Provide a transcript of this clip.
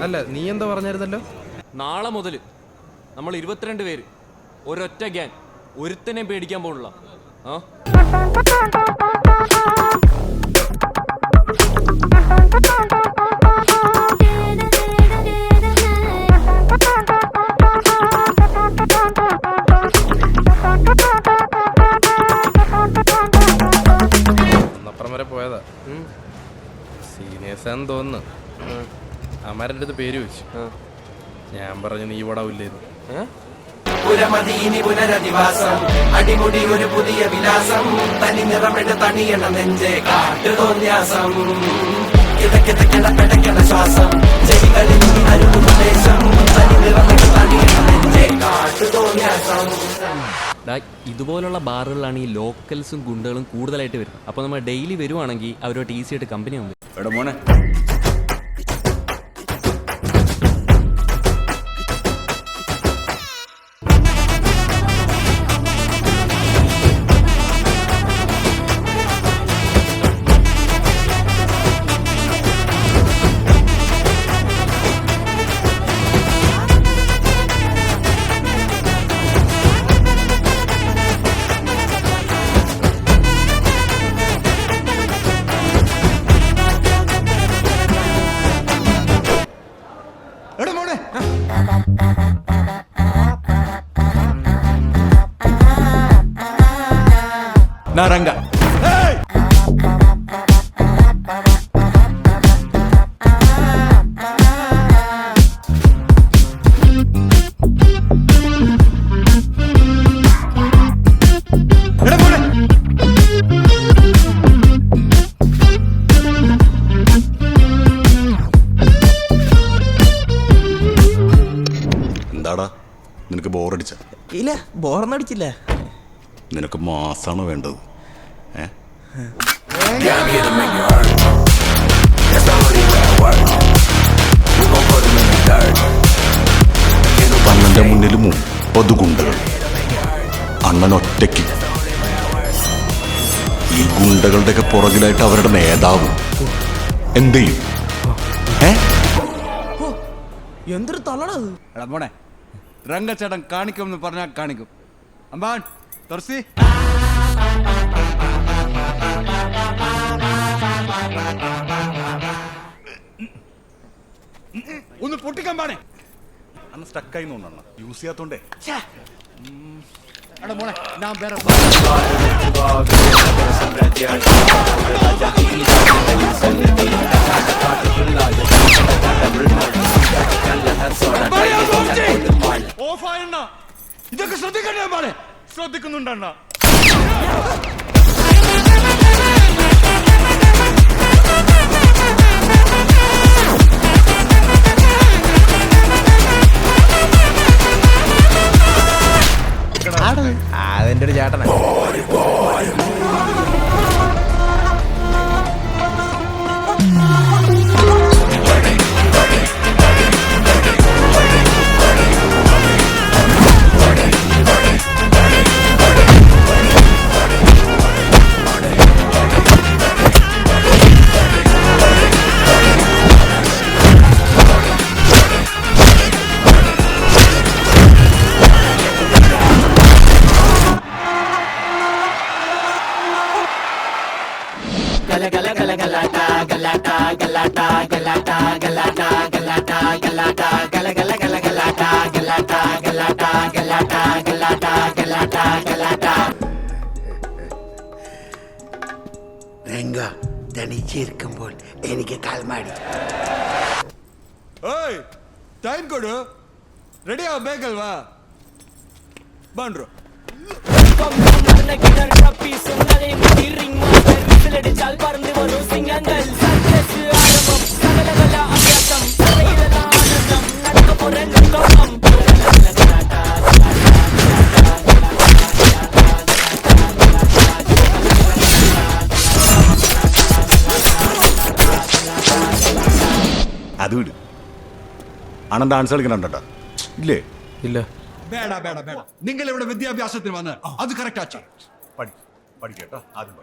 അല്ല, നീ എന്താ പറഞ്ഞായിരുന്നല്ലോ? നാളെ മുതൽ നമ്മൾ 22 പേര്, ഒരൊറ്റ ഗ്യാങ്, ഒരുത്തനെ പേടിക്കാൻ പോലുള്ള. അപ്പുറം വരെ പോയതാ. സീനിയേഴ്സാന്ന് തോന്നുന്നു. അമാരൻ്റെ അടുത്ത് പേര് വെച്ചു. ഞാൻ പറഞ്ഞു നീ ഇവിടെ ഇല്ലായിരുന്നു. പുനരധിവാസം അടിമുടി ഒരു പുതിയ വിലാസം തനി നിറമെട്ട് തണിയണ നെഞ്ചെ കാട്ടുതോന്യാസം കിടക്കിടക്കിടക്കിടക്കിട ശ്വാസം ചെവികളിൽ അനുപദേശം തനി നിറമെട്ട് തണിയണ നെഞ്ചെ കാട്ടുതോന്യാസം. ഇതുപോലുള്ള ബാറുകളാണ് ഈ ലോക്കൽസും ഗുണ്ടകളും കൂടുതലായിട്ട് വരുന്നത്. അപ്പോൾ നമ്മൾ ഡെയിലി വരുവാണെങ്കിൽ അവരോട്ട് ഈസി ആയിട്ട് കമ്പനി ആവും. എടാ മോനെ, Naranga. Hey! എന്താടാ നിനക്ക് ബോറടിച്ച? ഇല്ല, ബോറൊന്നും അടിച്ചില്ല. നിനക്ക് മാസാണ് വേണ്ടത്. അണ്ണന്റെ മുന്നിൽ 30 ഗുണ്ടകൾ, അണ്ണൻ ഒറ്റയ്ക്ക്. ഈ ഗുണ്ടകളുടെയൊക്കെ പുറകിലായിട്ട് അവരുടെ നേതാവ് എന്ത് ചെയ്യും? എന്തൊരു തള്ളണത്. എടാ മോനെ, രംഗച്ചേട്ടൻ കാണിക്കുമെന്ന് പറഞ്ഞാൽ കാണിക്കും. അമ്പാൻ തുറസി ഒന്ന് പൊട്ടിക്കാൻ പാണേ. അന്ന് സ്റ്റക്കായി തോന്നണ യൂസ് ചെയ്യാത്തോണ്ടേ. എടാ മോനെ, ഞാൻ വേറെ ഇതൊക്കെ ശ്രദ്ധിക്കണ്ടേ? അമ്പാനെ ശ്രദ്ധിക്കുന്നുണ്ടണ്ണ. അതെന്റെ ഒരു ചേട്ടനാ. രംഗ തനിച്ചിരിക്കുമ്പോൾ എനിക്ക് കാൽമാടി. ടൈം കൊടു. റെഡിയാ ബേക്കൽ വാ ബാൻഡ്രോ. അത് വിട്. അണ്ണൻ ഡാൻസ് കളിക്കണുണ്ടോ? ഇല്ലേ? ഇല്ല. വേണ്ട വേണ്ട വേണ്ട, നിങ്ങൾ ഇവിടെ വിദ്യാഭ്യാസത്തിന് വന്ന് അത് കറക്റ്റ് ആച്ചു പഠിക്കേട്ടോ. ആദ്യം